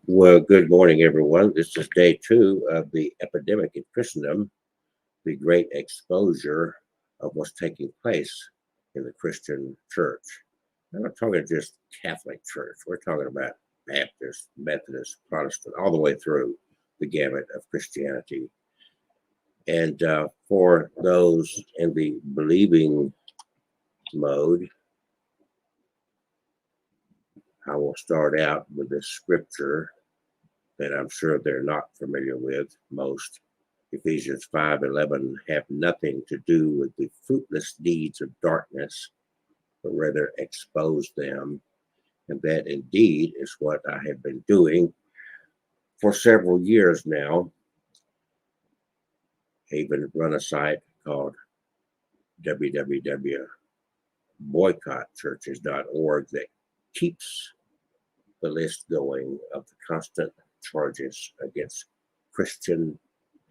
Well, good morning, everyone. This is day two of the epidemic in Christendom, the great exposure of what's taking place in the Christian church. I'm not talking just Catholic church. We're talking about Baptist, Methodist, Protestant, all the way through the gamut of Christianity. And for those in the believing mode, I will start out with this scripture that I'm sure they're not familiar with, most. Ephesians 5:11 have nothing to do with the fruitless deeds of darkness, but rather expose them. And that indeed is what I have been doing for several years now. I even run a site called www.boycottchurches.org that keeps the list going of the constant charges against Christian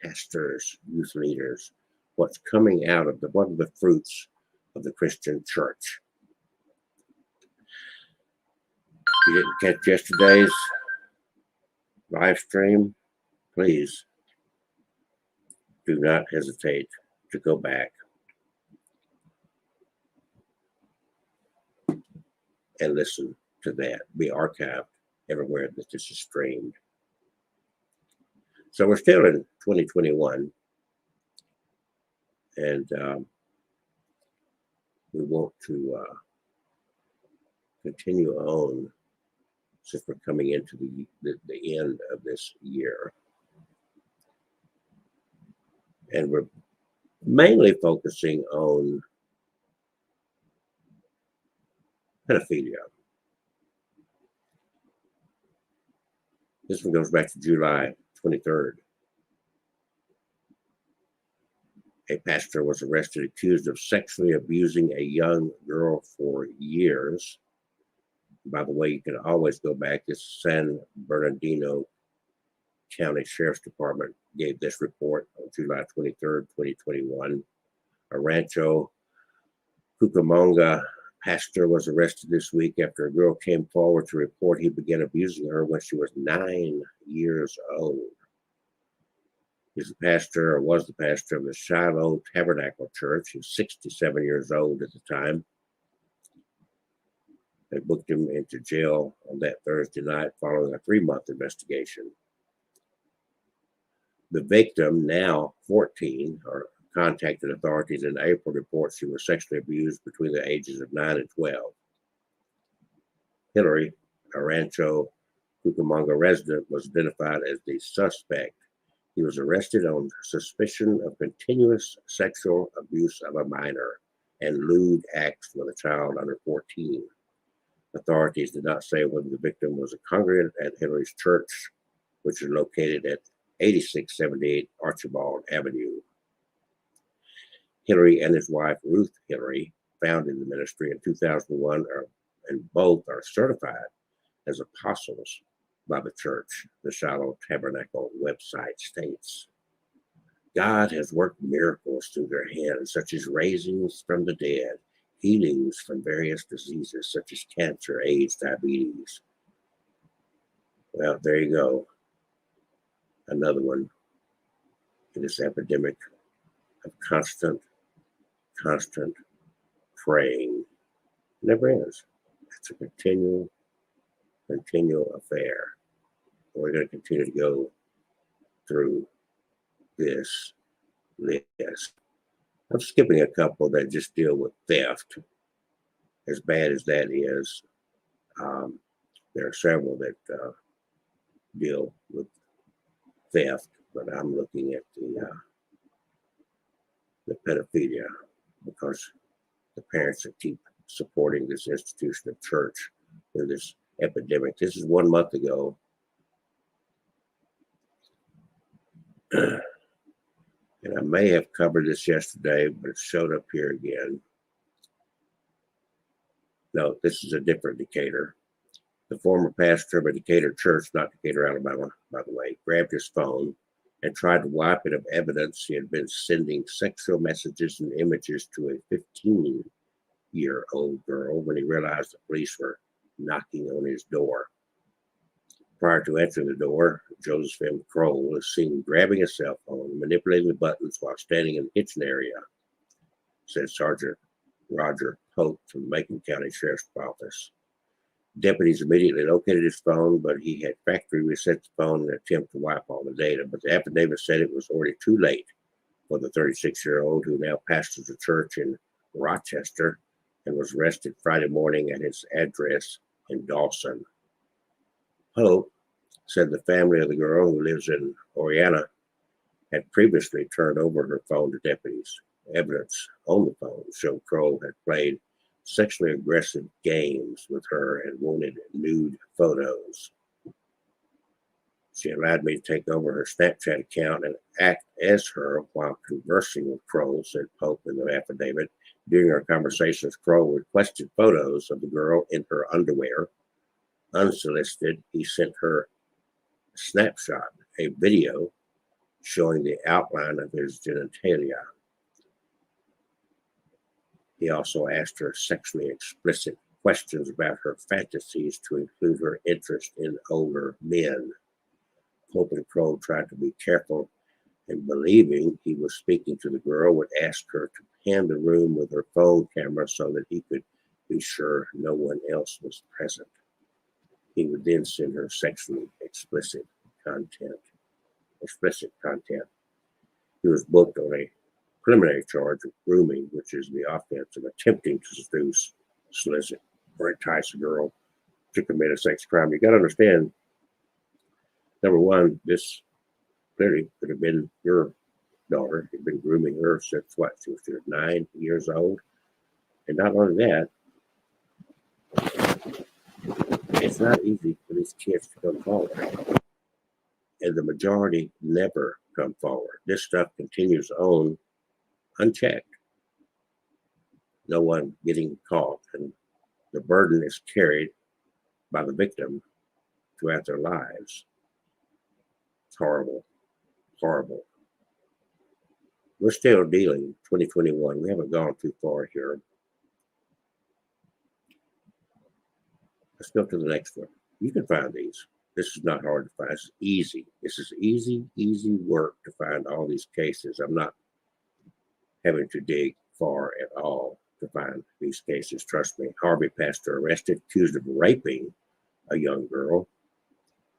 pastors, youth leaders, what's coming out of what are the fruits of the Christian church. If you didn't catch yesterday's live stream, please do not hesitate to go back and listen to that. Be archived everywhere that this is streamed. So we're still in 2021, and we want to continue on since we're coming into the end of this year. And we're mainly focusing on pedophilia. This one goes back to July 23rd. A pastor was arrested accused of sexually abusing a young girl for years. By the way, you can always go back. This San Bernardino County Sheriff's Department gave this report on July 23rd, 2021. A Rancho Cucamonga pastor was arrested this week after a girl came forward to report he began abusing her when she was 9 years old. He's the pastor, or was the pastor, of the Shiloh Tabernacle Church. He was 67 years old at the time. They booked him into jail on that Thursday night following a 3-month investigation. The victim, now 14, contacted authorities in April to report she was sexually abused between the ages of 9 and 12. Hillary, a Rancho Cucamonga resident, was identified as the suspect. He was arrested on suspicion of continuous sexual abuse of a minor and lewd acts with a child under 14. Authorities did not say whether the victim was a congregant at Hillary's church, which is located at 8678 Archibald Avenue. Hillary and his wife, Ruth Hillary, founded the ministry in 2001, and both are certified as apostles by the church, the Shiloh Tabernacle website states. God has worked miracles through their hands, such as raisings from the dead, healings from various diseases such as cancer, AIDS, diabetes. Well, there you go. Another one in this epidemic of constant praying. Never ends. It's a continual affair. We're going to continue to go through this list. I'm skipping a couple that just deal with theft. As bad as that is, there are several that deal with theft, but I'm looking at the pedophilia because the parents that keep supporting this institution of church with this epidemic. This is 1 month ago. And I may have covered this yesterday, but it showed up here again. No, this is a different Decatur. The former pastor of a Decatur church, not Decatur, Alabama, by the way, grabbed his phone and tried to wipe it of evidence he had been sending sexual messages and images to a 15-year-old girl when he realized the police were knocking on his door. Prior to entering the door, Joseph M. Kroll was seen grabbing a cell phone, manipulating the buttons while standing in the kitchen area, said Sergeant Roger Pope from the Macon County Sheriff's Office. Deputies immediately located his phone, but he had factory reset the phone in an attempt to wipe all the data. But the affidavit said it was already too late for the 36-year-old who now pastors a church in Rochester and was arrested Friday morning at his address in Dawson. Pope said the family of the girl, who lives in Oriana, had previously turned over her phone to deputies. Evidence on the phone showed Kroll had played sexually aggressive games with her and wanted nude photos. She allowed me to take over her Snapchat account and act as her while conversing with Kroll, said Pope in the affidavit. During our conversations, Kroll requested photos of the girl in her underwear. Unsolicited, he sent her a snapshot, a video showing the outline of his genitalia. He also asked her sexually explicit questions about her fantasies to include her interest in older men. Pope and Kroll tried to be careful and believing he was speaking to the girl, would ask her to pan the room with her phone camera so that he could be sure no one else was present. He would then send her sexually explicit content. He was booked on a preliminary charge of grooming, which is the offense of attempting to seduce, solicit, or entice a girl to commit a sex crime. You got to understand, number one, this clearly could have been your daughter. You've been grooming her since what? She was 9 years old. And not only that, it's not easy for these kids to come forward. And the majority never come forward. This stuff continues on unchecked. No one getting caught. And the burden is carried by the victim throughout their lives. It's horrible. Horrible. We're still dealing 2021. We haven't gone too far here. Let's go to the next one. You can find these. This is not hard to find. It's easy. This is easy work to find all these cases. I'm not having to dig far at all to find these cases. Trust me. Harvey pastor arrested, accused of raping a young girl.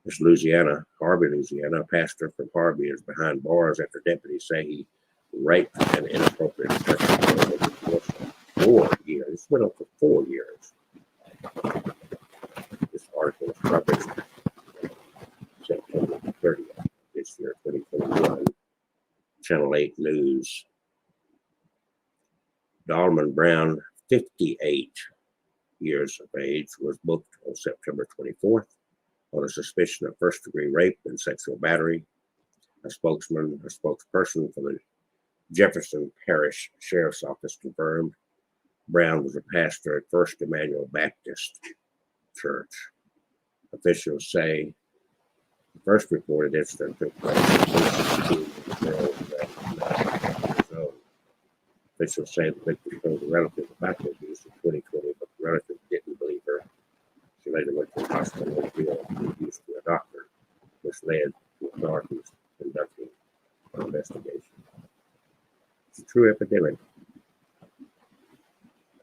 It's Louisiana, Harvey, Louisiana. A pastor from Harvey is behind bars after deputies say he raped an inappropriate girl over the course of 4 years. This went on for 4 years. This article was published September 30th this year, 2021. Channel 8 News. Dahlman Brown, 58 years of age, was booked on September 24th on a suspicion of first-degree rape and sexual battery. A spokesperson for the Jefferson Parish Sheriff's Office confirmed Brown was a pastor at First Emmanuel Baptist Church. Officials say the first reported incident took place at 16 years old. Officials say the victim told a relative about the abuse in 2020, but the relative didn't believe her. She later went to the hospital and revealed the abuse to a doctor, which led to authorities conducting an investigation. It's a true epidemic.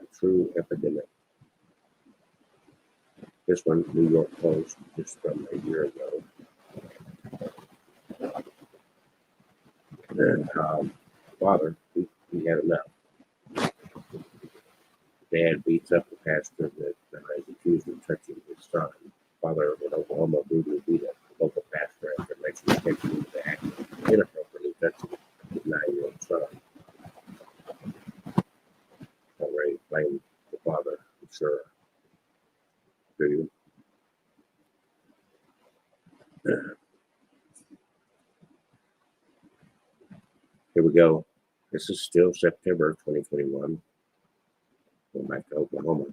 A true epidemic. This one, New York Post, just from a year ago. And father, he had enough. Dad beats up the pastor that is accused of touching his son. Father in Oklahoma brutally beat up the local pastor after allegedly taking him to act inappropriately touching his 9-year-old son. Already blamed the father, I'm sure. Do you? Here we go. This is still September 2021. Going back to Oklahoma.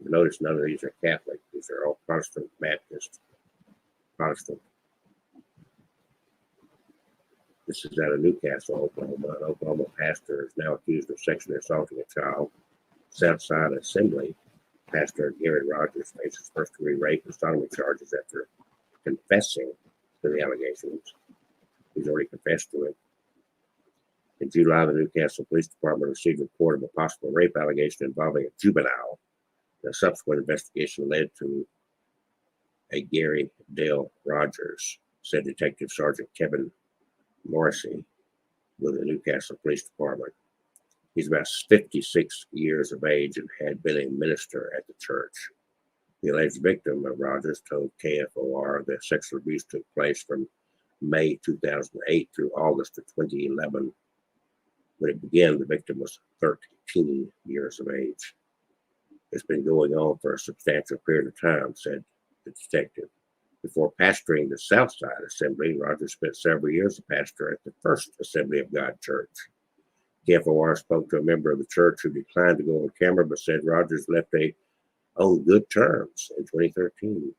You notice none of these are Catholic. These are all Protestant, Baptist, Protestant. This is out of Newcastle, Oklahoma. An Oklahoma pastor is now accused of sexually assaulting a child. Southside Assembly pastor Gary Rogers faces first-degree rape and sodomy charges after confessing to the allegations. He's already confessed to it. In July, the Newcastle Police Department received a report of a possible rape allegation involving a juvenile. The subsequent investigation led to a Gary Dale Rogers, said Detective Sergeant Kevin Morrissey with the Newcastle Police Department. He's about 56 years of age and had been a minister at the church. The alleged victim of Rogers told KFOR that sexual abuse took place from May 2008 through August of 2011. When it began, the victim was 13 years of age. It's been going on for a substantial period of time, said the detective. Before pastoring the Southside Assembly, Rogers spent several years as a pastor at the First Assembly of God Church. KFOR spoke to a member of the church who declined to go on camera, but said Rogers left on good terms in 2013.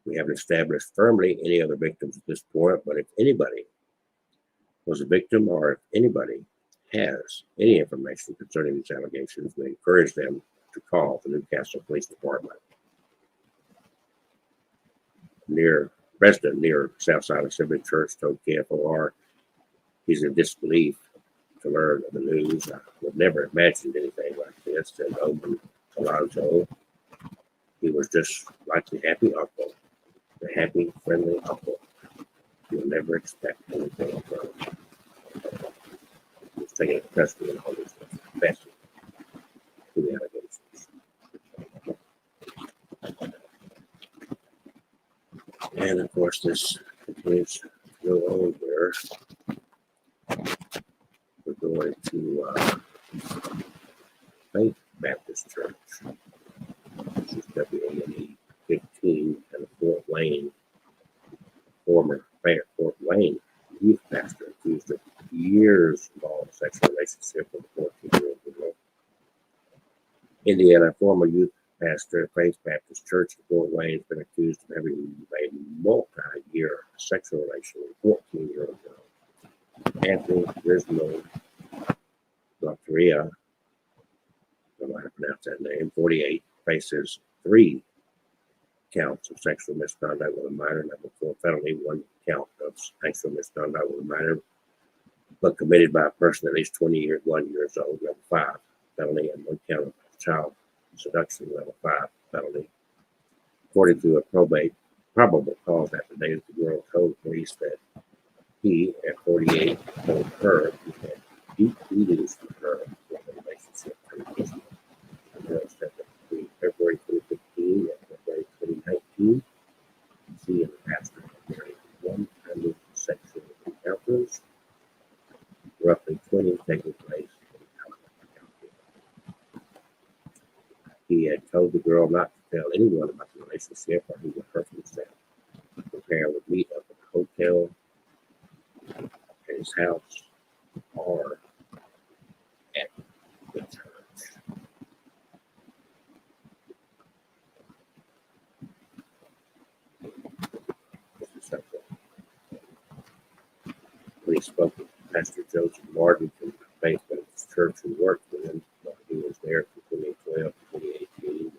We haven't established firmly any other victims at this point, but if anybody was a victim or if anybody has any information concerning these allegations, we encourage them to call the Newcastle Police Department. President near Southside Assembly Church told KFOR he's in disbelief to learn of the news. I would never imagined anything like this, said Owen Alonzo. He was just like the happy uncle, the happy, friendly uncle. You'll never expect anything from him. He's taking custody and all this stuff, confessing to the allegations. And of course, this continues to go on here. We're going to Faith Baptist Church, which is WANE 15 and Fort Wayne, former Fort Wayne youth pastor accused of years-long sexual relationship with a 14-year-old girl. Indiana former youth pastor at Faith Baptist Church in Fort Wayne has been accused of having a multi-year sexual relation with a 14-year-old girl. Anthony Grismo Loteria, I don't know how to pronounce that name, 48, faces 3 counts of sexual misconduct with a minor, number 4 felony, 1 count of sexual misconduct with a minor, but committed by a person at least 21 years old, level 5 felony, and 1 count of child seduction, level 5 felony. According to a probable cause affidavit, the girl told police that he, at 48, told her he had deep feelings for her with a relationship previously. The girl said that between February 2015 and February 2019, she and the pastor had nearly 100 sexual encounters, roughly 20 taking place in Alabama. He had told the girl not to tell anyone about the relationship or he would hurt himself. The pair would meet up at the hotel, at his house, or at the church. This is something. When he spoke with Pastor Joseph Martin from Faith Baptist Church who worked with him, he was there from 2012 to 2018.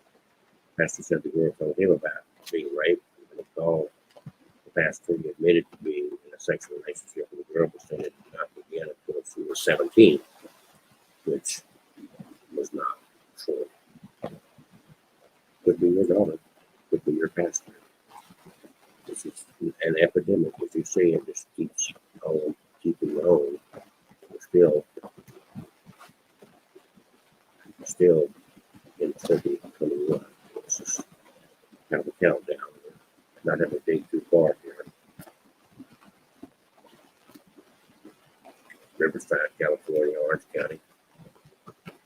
Pastor said the girl told him about being raped, and he called the pastor. He admitted to being in a sexual relationship with a girl, but said it did not begin until she was 17, which was not true. Could be your daughter, could be your pastor. This is an epidemic, as you see, it just keeps on keeping on. We're still in 2021. This is kind of a countdown. We're not having to dig too far here. Riverside, California, Orange County.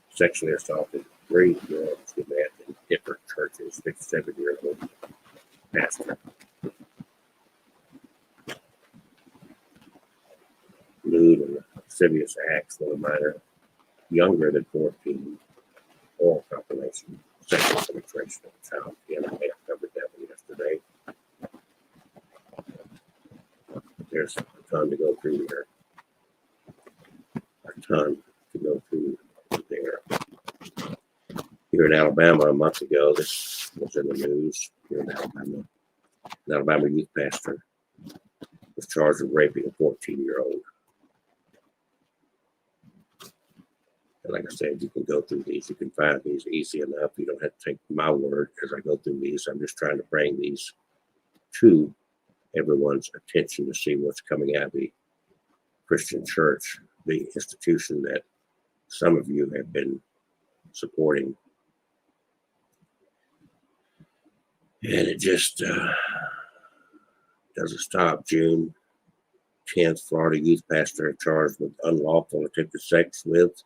Sexually assaulted 3 girls who met in different churches. 57-year-old pastor. Lewd and lascivious acts with a minor younger than 14. Oral compilation, sexual penetration of a child. Again, I may have covered that one yesterday. There's a ton to go through here. A ton to go through there. Here in Alabama a month ago, this was in the news here in Alabama. an Alabama youth pastor, was charged with raping a 14-year-old. And like I said, you can go through these. You can find these easy enough. You don't have to take my word as I go through these. I'm just trying to bring these to everyone's attention to see what's coming out of the Christian church, the institution that some of you have been supporting. And it just doesn't stop. June 10th, Florida youth pastor charged with unlawful attempted sex with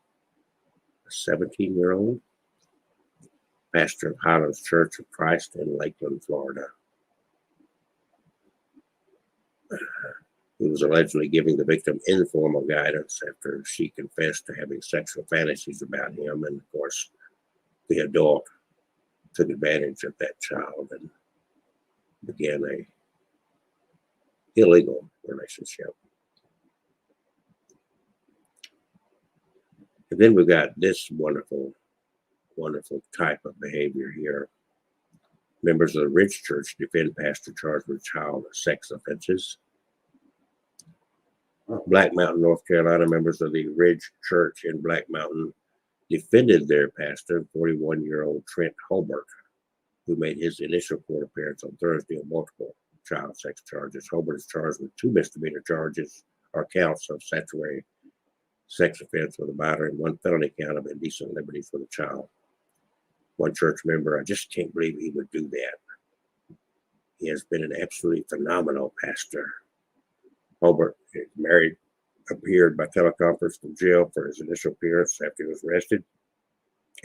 a 17-year-old. Pastor of Highlands Church of Christ in Lakeland, Florida. He was allegedly giving the victim informal guidance after she confessed to having sexual fantasies about him. And of course, the adult took advantage of that child and began a illegal relationship. And then we've got this wonderful type of behavior here. Members of the Ridge Church defend pastor charged with child sex offenses. Black Mountain, North Carolina, members of the Ridge Church in Black Mountain defended their pastor, 41-year-old Trent Holbert, who made his initial court appearance on Thursday on multiple child sex charges. Holbert is charged with 2 misdemeanor charges or counts of statutory sex offense with a minor and 1 felony count of indecent liberties with a child. One church member, I just can't believe he would do that. He has been an absolutely phenomenal pastor. Holbert is married, appeared by teleconference from jail for his initial appearance after he was arrested,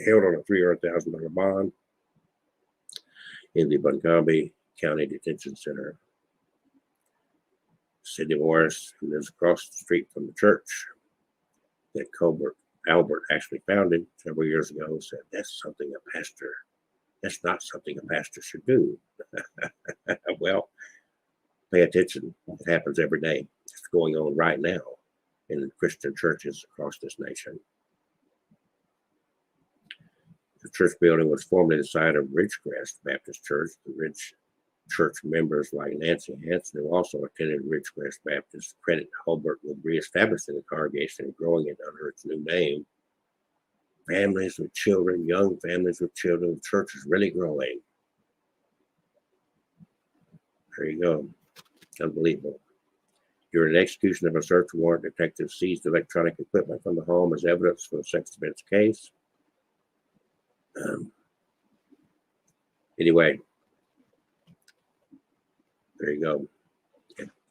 held on a $300,000 bond in the Buncombe County Detention Center. Sidney Morris, who lives across the street from the church that Albert actually founded several years ago, said that's not something a pastor should do. Well, pay attention. It happens every day. It's going on right now in Christian churches across this nation. The church building was formerly the site of Ridgecrest Baptist Church. The Ridge Church members like Nancy Hanson, who also attended Ridgecrest Baptist, credit Holbert with reestablishing the congregation and growing it under its new name. Families with children, young families with children, the church is really growing. There you go. Unbelievable. During an execution of a search warrant, detectives seized electronic equipment from the home as evidence for the sex offense case. Anyway, there you go.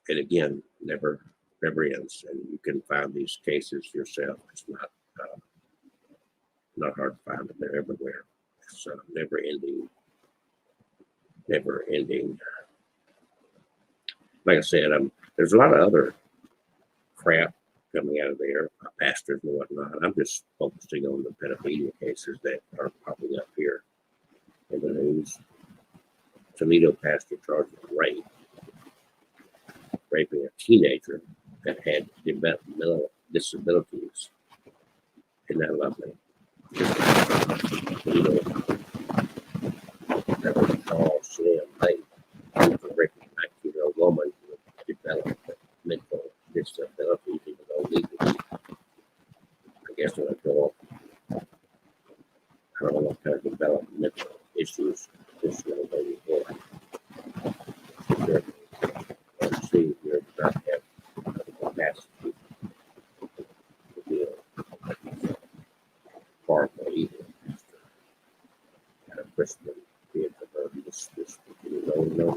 And again, never ends. And you can find these cases yourself. It's not hard to find them. They're everywhere. It's never ending. Like I said, there's a lot of other crap coming out of there, pastors and whatnot. I'm just focusing on the pedophilia cases that are popping up here in the news. Toledo pastor charged with raping a teenager that had developmental disabilities. Isn't that lovely? Toledo, that was Charles Slim Lake, for raping a 19-year-old woman with developmental disabilities, even though legally, I guess when I go up, I don't know what kind of developmental issues this little lady had. Let's see, you're about to have the capacity to deal far from evil. Kind of Christian being for her, this no.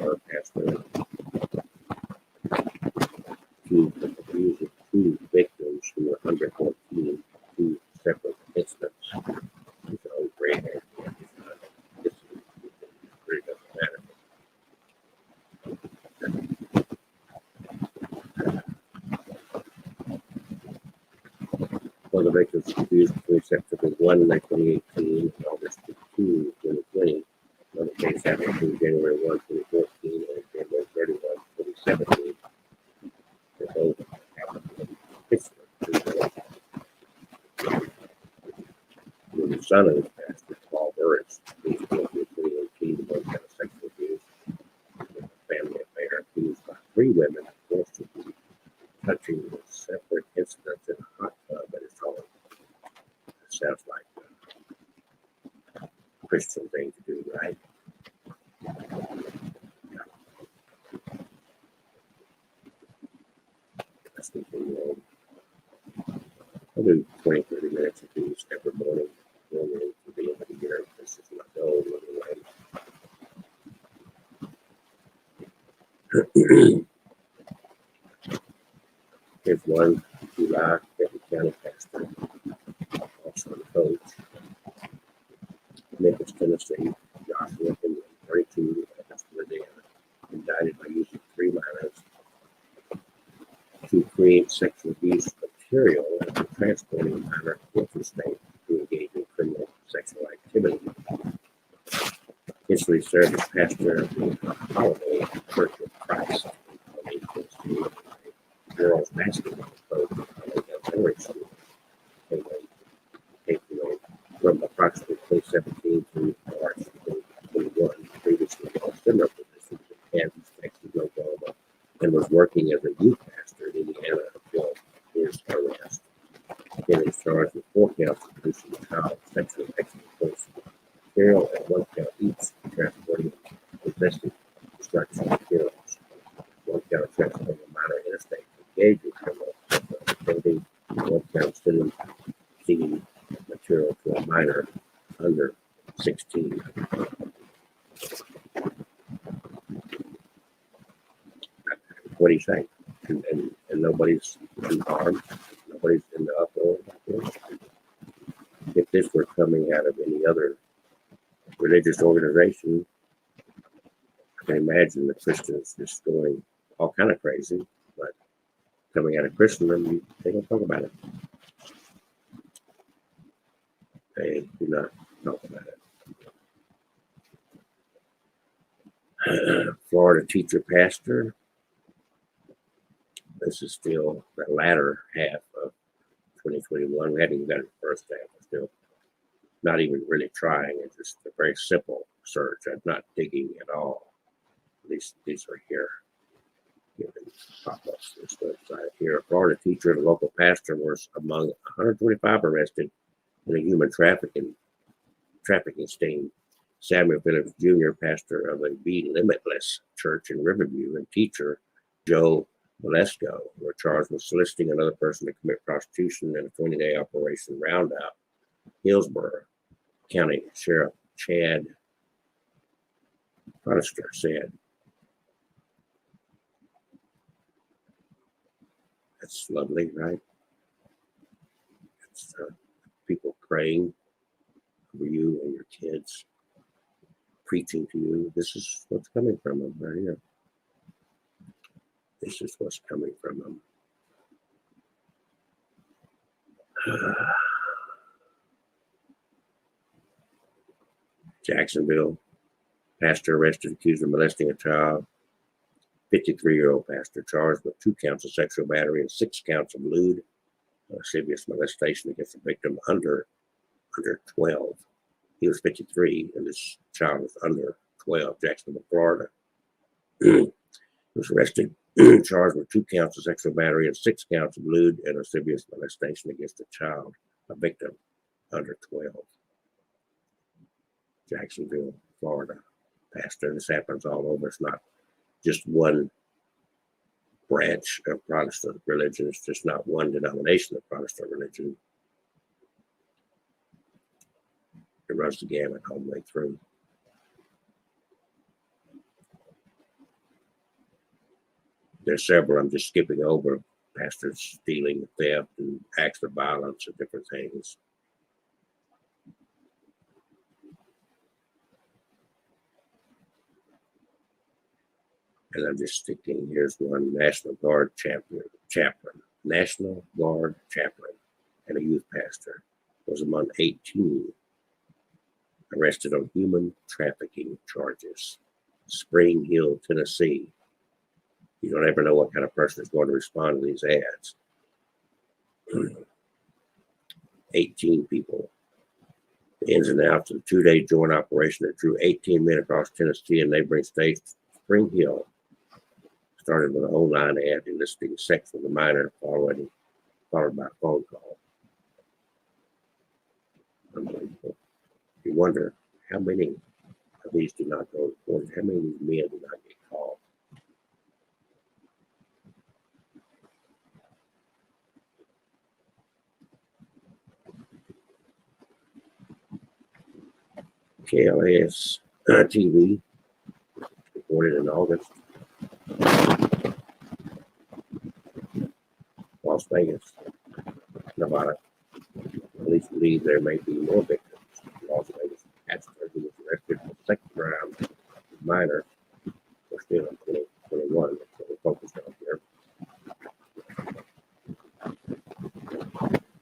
Our pastor accused of abusing 2 victims who were under 14, 2 separate incidents. These are all gray hair. This really doesn't matter. One of the victims accused between September 1, 2018 and August 2, 2020. Another case happened between January 1, 2014 and January 31, 2017. They both happened in Pittsburgh. The son of this pastor encouraged these people in 2018 to go kind of sexual abuse. The family affair accused by 3 women forced to be touching separate incidents in a hot tub at his home. It sounds like a Christian thing to do, right? Let's continue on. I'll do 20, 30 minutes of these every morning going into the end of the year. This is my goal anyway. Here's one July Benton County pastor, also the coach. Memphis, Tennessee, Joshua Henry, 32, Louisiana, indicted by using 3 minors to create sexual abuse material and transporting a minor interstate to engage in criminal sexual activity. Initially served as pastor of the Holiday Church of Christ in girls basketball coach at elementary school. From approximately 2017 to March 2021, previously held similar positions in Kansas, Texas, Oklahoma, and was working as a youth pastor in Indiana until his arrest. Then is charged with 4 counts of producing child sexual exploitation material and 1 count each transporting possessive destruction materials. 1 count of transporting a minor interstate to engage in criminal sexual activity, and 1 count sending material to a minor under 16. What do you say? And nobody's in harm, nobody's in the uproar. If this were coming out of any other religious organization, I can imagine the Christians just going all kind of crazy, but coming out of Christendom, they don't talk about it. They do not talk about it. Florida teacher pastor. This is still the latter half of 2021. We hadn't even got the first half. We're still not even really trying. It's just a very simple search. I'm not digging at all. These are here. Pop-ups this website here. A Florida teacher and a local pastor were among 125 arrested in a human trafficking sting. Samuel Phillips Jr., pastor of the Be Limitless Church in Riverview, and teacher Joe Valesco were charged with soliciting another person to commit prostitution in a 20-day operation roundup. Hillsborough County Sheriff Chad Protester said. That's lovely, right? It's people praying for you and your kids, preaching to you. This is what's coming from them right here. This is what's coming from them. Jacksonville, pastor arrested accused of molesting a child. 53-year-old pastor charged with 2 counts of sexual battery and 6 counts of lewd, lascivious molestation against a victim under 12. He was 53, and this child was under 12. Jacksonville, Florida. He was arrested, charged with 2 counts of sexual battery and 6 counts of lewd and lascivious molestation against a child, a victim under 12. Jacksonville, Florida. Pastor, this happens all over. It's not just one branch of Protestant religion. It's just not one denomination of Protestant religion. It runs the gamut all the way through. There's several I'm just skipping over. Pastors stealing, theft, and acts of violence and different things. And I'm just sticking, here's one National Guard chaplain, National Guard chaplain, and a youth pastor was among 18 arrested on human trafficking charges. Spring Hill, Tennessee. You don't ever know what kind of person is going to respond to these ads. 18 people The ins and outs of the 2-day joint operation that drew 18 men across Tennessee and neighboring states, Spring Hill started with a whole line ad enlisting sex with a minor, followed by a phone call. Unbelievable. You wonder how many of these do not go to court, how many of these men do not get called. KLAS TV reported in August, Las Vegas, Nevada. Police believe there may be more victims. Las Vegas pastor who was arrested for sex crimes with minors. We're still in 2021, that's what we're focused on here.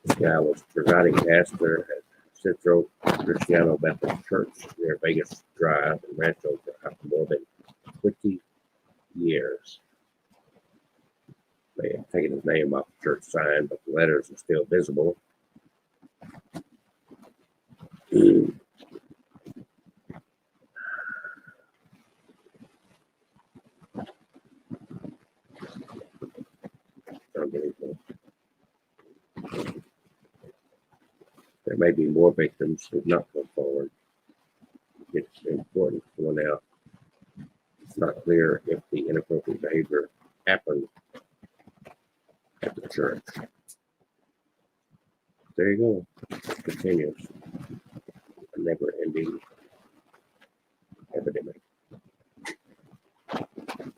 This guy was presiding pastor at Central Cristiano Baptist Church near Vegas Drive and Rancho Drive for more than 20 years. They have taken his name off the church sign, but the letters are still visible. There may be more victims who have not come forward. It's important to point out it's not clear if the inappropriate behavior happened at the church. There you go. It continues. A never-ending epidemic.